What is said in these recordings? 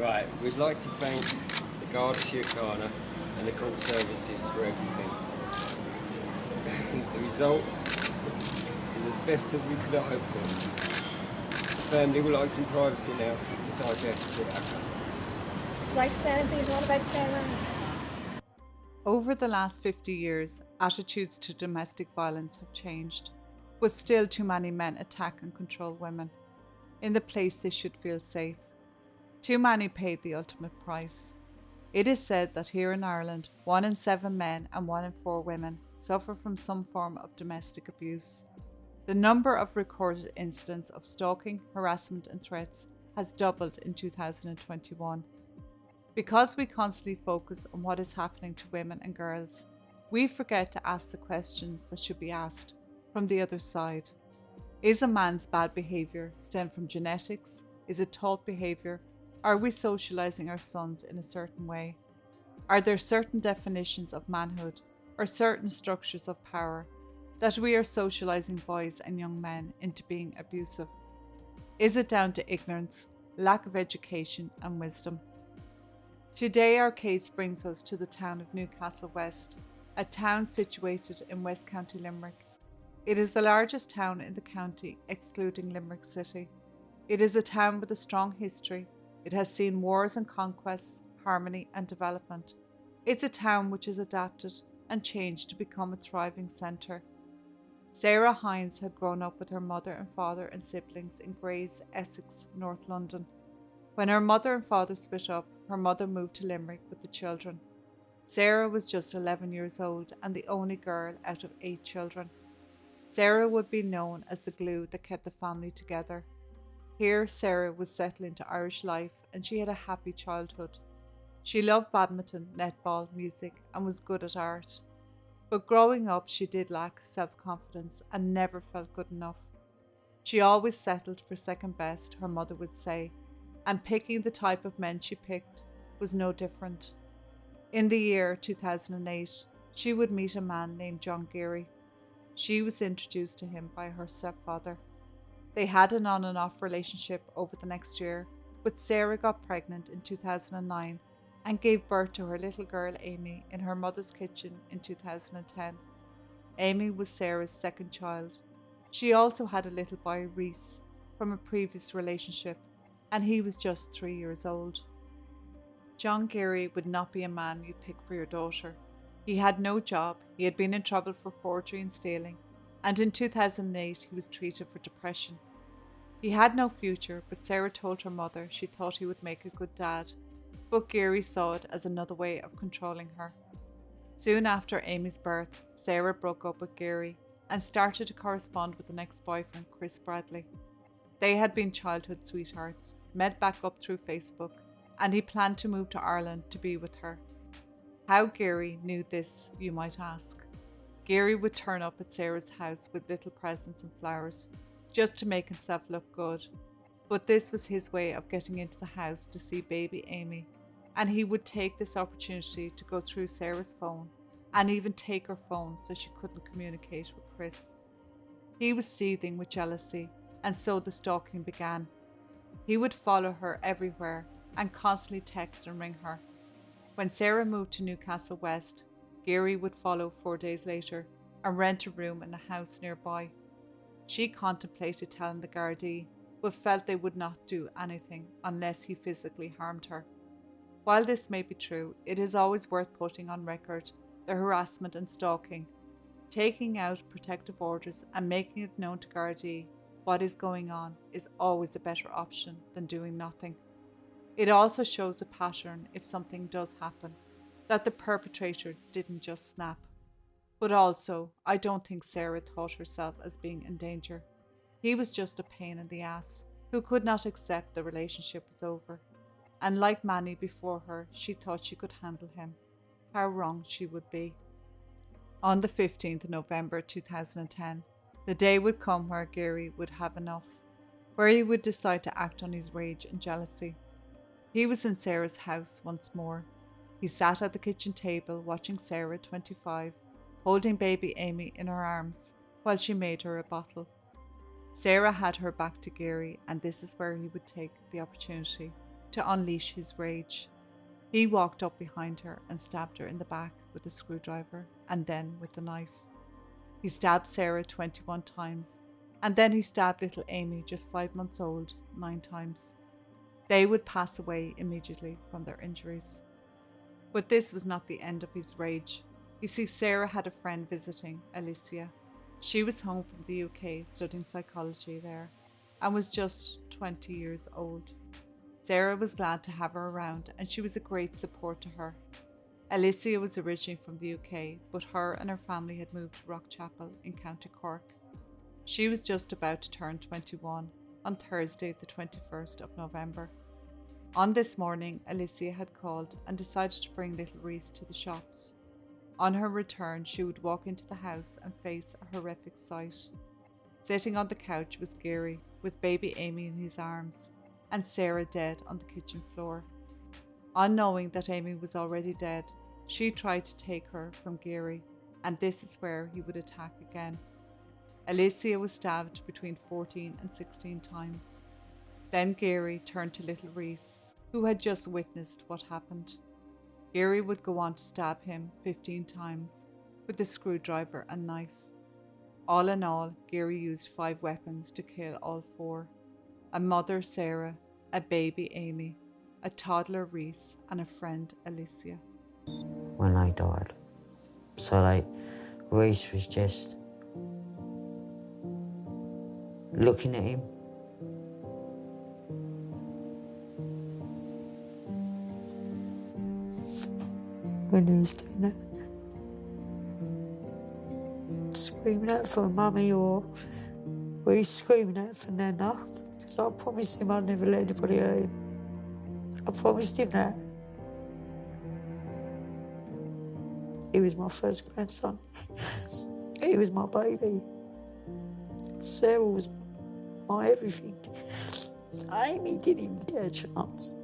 Right, we'd like to thank the Garda Síochána and the court services for everything. The result is the best that we could hope for. The family would like some privacy now to digest the outcome. Would you like to say anything at all about Sarah? Over the last 50 years, attitudes to domestic violence have changed, but still too many men attack and control women in the place they should feel safe. Too many paid the ultimate price. It is said that here in Ireland, 1 in 7 men and 1 in 4 women suffer from some form of domestic abuse. The number of recorded incidents of stalking, harassment and threats has doubled in 2021. Because we constantly focus on what is happening to women and girls, we forget to ask the questions that should be asked from the other side. Is a man's bad behaviour stem from genetics? Is it taught behaviour? Are we socialising our sons in a certain way? Are there certain definitions of manhood or certain structures of power that we are socialising boys and young men into being abusive? Is it down to ignorance, lack of education and wisdom? Today our case brings us to the town of Newcastle West, a town situated in West County Limerick. It is the largest town in the county, excluding Limerick City. It is a town with a strong history. It has seen wars and conquests, harmony and development. It's a town which has adapted and changed to become a thriving centre. Sarah Hines had grown up with her mother and father and siblings in Grays, Essex, North London. When her mother and father split up, her mother moved to Limerick with the children. Sarah was just 11 years old and the only girl out of 8 children. Sarah would be known as the glue that kept the family together. Here, Sarah would settle into Irish life and she had a happy childhood. She loved badminton, netball, music and was good at art. But growing up, she did lack self-confidence and never felt good enough. She always settled for second best, her mother would say, and picking the type of men she picked was no different. In the year 2008, she would meet a man named John Geary. She was introduced to him by her stepfather. They had an on and off relationship over the next year, but Sarah got pregnant in 2009 and gave birth to her little girl Amy in her mother's kitchen in 2010. Amy was Sarah's second child. She also had a little boy, Reese, from a previous relationship, and he was just 3 years old. John Geary would not be a man you'd pick for your daughter. He had no job, he had been in trouble for forgery and stealing, and in 2008 he was treated for depression. He had no future, but Sarah told her mother she thought he would make a good dad, but Geary saw it as another way of controlling her. Soon after Amy's birth, Sarah broke up with Geary and started to correspond with an ex-boyfriend, Chris Bradley. They had been childhood sweethearts, met back up through Facebook, and he planned to move to Ireland to be with her. How Geary knew this, you might ask. Geary would turn up at Sarah's house with little presents and flowers, just to make himself look good. But this was his way of getting into the house to see baby Amy, and he would take this opportunity to go through Sarah's phone and even take her phone so she couldn't communicate with Chris. He was seething with jealousy, and so the stalking began. He would follow her everywhere and constantly text and ring her. When Sarah moved to Newcastle West, Geary would follow 4 days later and rent a room in a house nearby. She contemplated telling the Gardaí, but felt they would not do anything unless he physically harmed her. While this may be true, it is always worth putting on record the harassment and stalking. Taking out protective orders and making it known to Gardaí what is going on is always a better option than doing nothing. It also shows a pattern if something does happen, that the perpetrator didn't just snap. But also, I don't think Sarah thought herself as being in danger. He was just a pain in the ass who could not accept the relationship was over. And like many before her, she thought she could handle him. How wrong she would be. On the 15th of November 2010, the day would come where Geary would have enough, where he would decide to act on his rage and jealousy. He was in Sarah's house once more. He sat at the kitchen table watching Sarah, 25, holding baby Amy in her arms while she made her a bottle. Sarah had her back to Geary, and this is where he would take the opportunity. to unleash his rage. He walked up behind her and stabbed her in the back with a screwdriver and then with the knife. He stabbed Sarah 21 times, and then he stabbed little Amy, just 5 months old, 9 times. They would pass away immediately from their injuries. But this was not the end of his rage. You see, Sarah had a friend visiting, Alicia. She was home from the UK studying psychology there and was just 20 years old. Sarah was glad to have her around and she was a great support to her. Alicia was originally from the UK, but her and her family had moved to Rockchapel in County Cork. She was just about to turn 21 on Thursday, the 21st of November. On this morning, Alicia had called and decided to bring little Reese to the shops. On her return, she would walk into the house and face a horrific sight. Sitting on the couch was Gary, with baby Amy in his arms, and Sarah dead on the kitchen floor. Unknowing that Amy was already dead, she tried to take her from Gary, and this is where he would attack again. Alicia was stabbed between 14 and 16 times. Then Gary turned to little Reese, who had just witnessed what happened. Gary would go on to stab him 15 times with a screwdriver and knife. All in all, Gary used 5 weapons to kill all 4. A mother, Sarah, a baby, Amy, a toddler, Reese, and a friend, Alicia. When I died. So Reese was just looking at him. When he was doing it. Screaming out for mummy or Reese screaming out for Nana. Because I promised him I'd never let anybody hurt him. I promised him that. He was my first grandson. He was my baby. Sarah was my everything. Amy didn't even get a chance.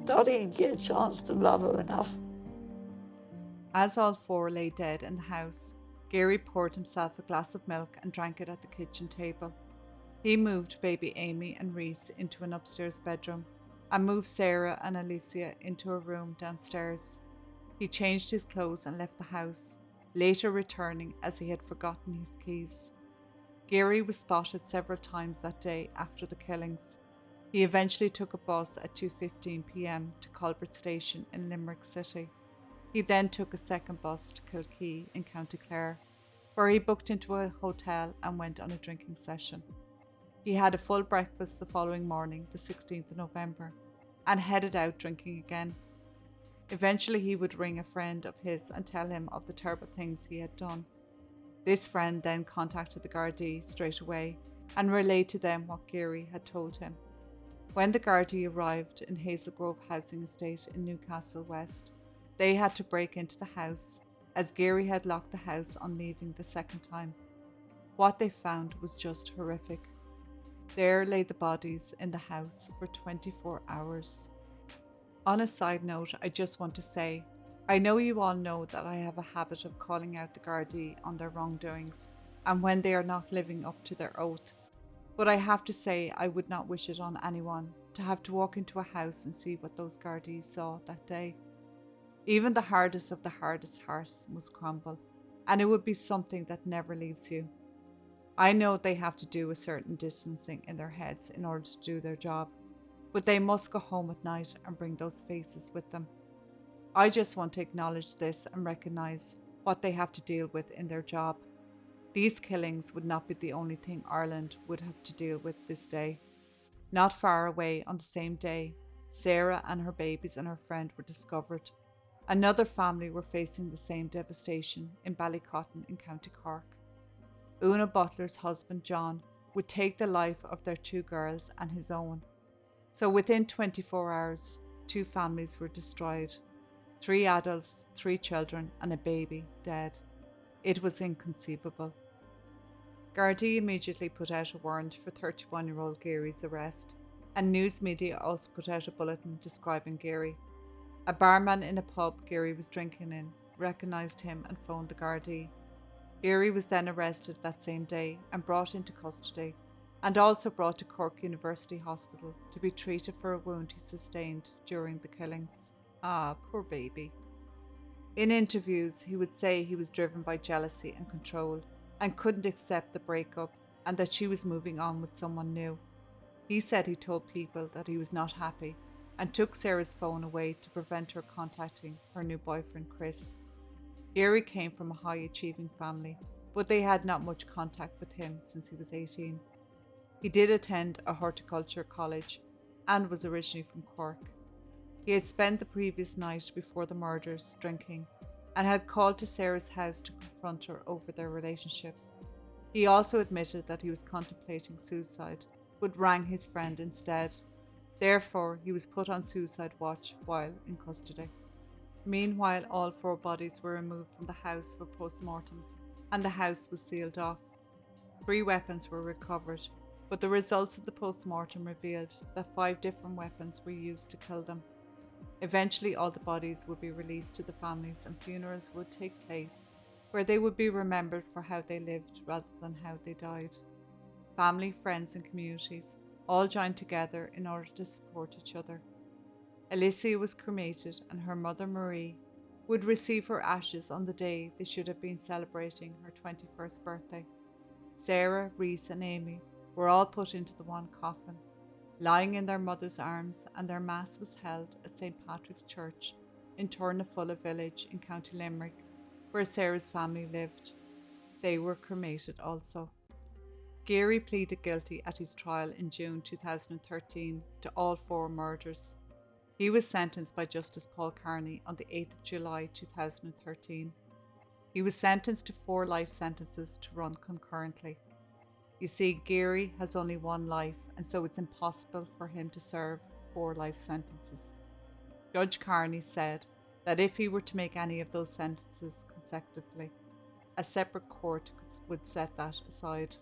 I didn't get a chance to love her enough. As all 4 lay dead in the house, Gary poured himself a glass of milk and drank it at the kitchen table. He moved baby Amy and Reese into an upstairs bedroom and moved Sarah and Alicia into a room downstairs. He changed his clothes and left the house, later returning as he had forgotten his keys. Gary was spotted several times that day after the killings. He eventually took a bus at 2:15 p.m. to Culbert Station in Limerick City. He then took a second bus to Kilkee in County Clare, where he booked into a hotel and went on a drinking session. He had a full breakfast the following morning, the 16th of November, and headed out drinking again. Eventually he would ring a friend of his and tell him of the terrible things he had done. This friend then contacted the Gardaí straight away and relayed to them what Gary had told him. When the Gardaí arrived in Hazel Grove Housing Estate in Newcastle West, they had to break into the house as Gary had locked the house on leaving the second time. What they found was just horrific. There lay the bodies in the house for 24 hours. On a side note, I just want to say, I know you all know that I have a habit of calling out the Gardaí on their wrongdoings and when they are not living up to their oath. But I have to say I would not wish it on anyone to have to walk into a house and see what those Gardaí saw that day. Even the hardest of the hardest hearts must crumble, and it would be something that never leaves you. I know they have to do a certain distancing in their heads in order to do their job, but they must go home at night and bring those faces with them. I just want to acknowledge this and recognise what they have to deal with in their job. These killings would not be the only thing Ireland would have to deal with this day. Not far away on the same day, Sarah and her babies and her friend were discovered. Another family were facing the same devastation in Ballycotton in County Cork. Una Butler's husband John would take the life of their 2 girls and his own. So within 24 hours, 2 families were destroyed. 3 adults, 3 children and a baby dead. It was inconceivable. Gardaí immediately put out a warrant for 31-year-old Gary's arrest, and news media also put out a bulletin describing Gary. A barman in a pub Gary was drinking in recognised him and phoned the Gardaí. Gary was then arrested that same day and brought into custody. and also brought to Cork University Hospital to be treated for a wound he sustained during the killings. Ah, poor baby. In interviews, he would say he was driven by jealousy and control and couldn't accept the breakup and that she was moving on with someone new. He said he told people that he was not happy and took Sarah's phone away to prevent her contacting her new boyfriend, Chris. Gary came from a high-achieving family, but they had not much contact with him since he was 18. He did attend a horticulture college and was originally from Cork. He had spent the previous night before the murders drinking and had called to Sarah's house to confront her over their relationship. He also admitted that he was contemplating suicide, but rang his friend instead. Therefore, he was put on suicide watch while in custody. Meanwhile, all 4 bodies were removed from the house for post-mortems and the house was sealed off. 3 weapons were recovered, but the results of the post-mortem revealed that 5 different weapons were used to kill them. Eventually, all the bodies would be released to the families and funerals would take place, where they would be remembered for how they lived rather than how they died. Family, friends and communities all joined together in order to support each other. Alicia was cremated and her mother Marie would receive her ashes on the day they should have been celebrating her 21st birthday. Sarah, Reese and Amy were all put into the one coffin, lying in their mother's arms, and their mass was held at St. Patrick's Church in Tournafulla village in County Limerick, where Sarah's family lived. They were cremated also. Gary pleaded guilty at his trial in June 2013 to all 4 murders. He was sentenced by Justice Paul Carney on the 8th of July 2013. He was sentenced to 4 life sentences to run concurrently. You see, Gary has only 1 life, and so it's impossible for him to serve 4 life sentences. Judge Carney said that if he were to make any of those sentences consecutively, a separate court would set that aside.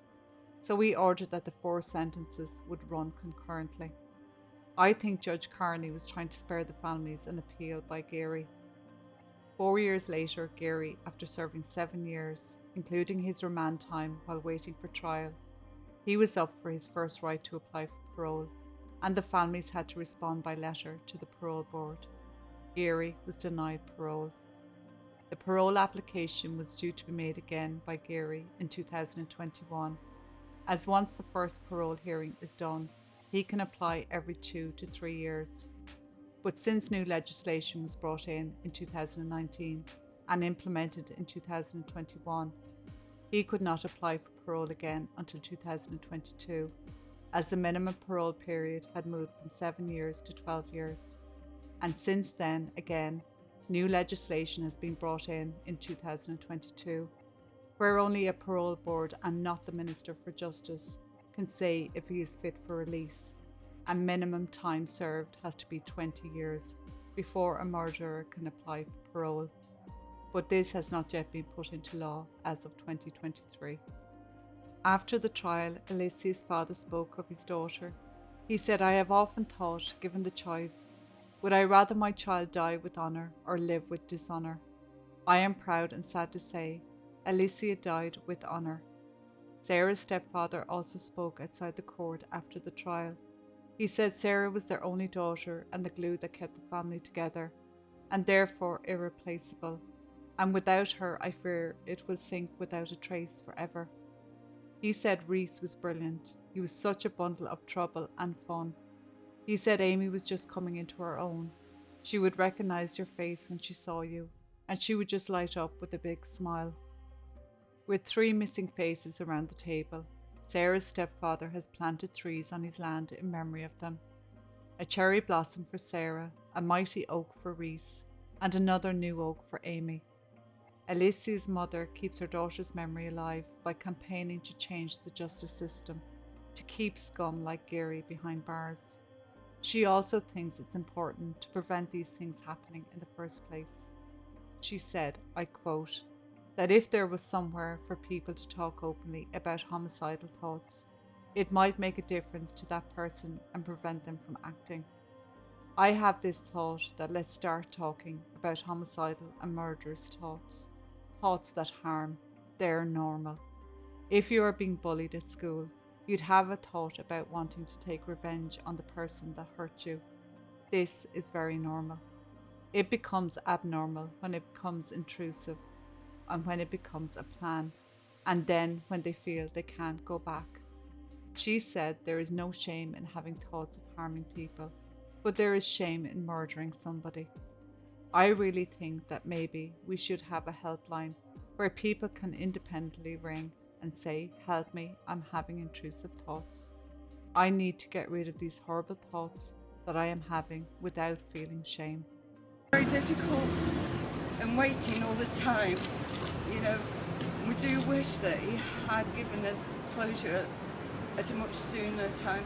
So he ordered that the 4 sentences would run concurrently. I think Judge Carney was trying to spare the families an appeal by Gary. 4 years later, Gary, after serving 7 years, including his remand time while waiting for trial, he was up for his first right to apply for parole, and the families had to respond by letter to the parole board. Gary was denied parole. The parole application was due to be made again by Gary in 2021, as once the first parole hearing is done, he can apply every 2 to 3 years. But since new legislation was brought in 2019 and implemented in 2021, he could not apply for parole again until 2022, as the minimum parole period had moved from 7 years to 12 years. And since then, again, new legislation has been brought in 2022, where only a parole board and not the Minister for Justice can say if he is fit for release, and minimum time served has to be 20 years before a murderer can apply for parole. But this has not yet been put into law as of 2023. After the trial, Alicia's father spoke of his daughter. He said, "I have often thought, given the choice, would I rather my child die with honour or live with dishonour? I am proud and sad to say, Alicia died with honour." Sarah's stepfather also spoke outside the court after the trial. He said Sarah was their only daughter and the glue that kept the family together, and therefore irreplaceable. And without her, I fear it will sink without a trace forever. He said Reese was brilliant. He was such a bundle of trouble and fun. He said Amy was just coming into her own. She would recognise your face when she saw you, and she would just light up with a big smile. With 3 missing faces around the table, Sarah's stepfather has planted trees on his land in memory of them. A cherry blossom for Sarah, a mighty oak for Reese, and another new oak for Amy. Alicia's mother keeps her daughter's memory alive by campaigning to change the justice system, to keep scum like Gary behind bars. She also thinks it's important to prevent these things happening in the first place. She said, I quote, that if there was somewhere for people to talk openly about homicidal thoughts, it might make a difference to that person and prevent them from acting. I have this thought that let's start talking about homicidal and murderous thoughts. Thoughts that harm, they're normal. If you are being bullied at school, you'd have a thought about wanting to take revenge on the person that hurt you. This is very normal. It becomes abnormal when it becomes intrusive and when it becomes a plan, and then when they feel they can't go back. She said there is no shame in having thoughts of harming people, but there is shame in murdering somebody. I really think that maybe we should have a helpline where people can independently ring and say, help me, I'm having intrusive thoughts. I need to get rid of these horrible thoughts that I am having without feeling shame. Very difficult and waiting all this time, you know. We do wish that he had given us closure at a much sooner time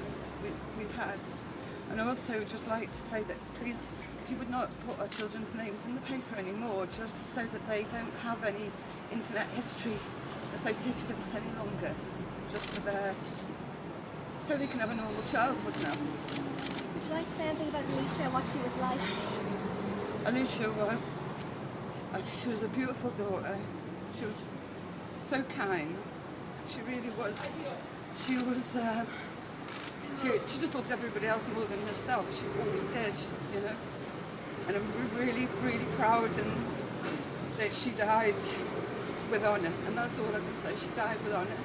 we've had. And I also would just like to say that please, if you would not put our children's names in the paper anymore, just so that they don't have any internet history associated with us any longer, just for so they can have a normal childhood now. Would you like to say anything about Alicia, what she was like? Alicia she was a beautiful daughter. She was so kind. She really was. She just loved everybody else more than herself. She always did, you know. And I'm really, really proud that she died with honour. And that's all I can say. She died with honour.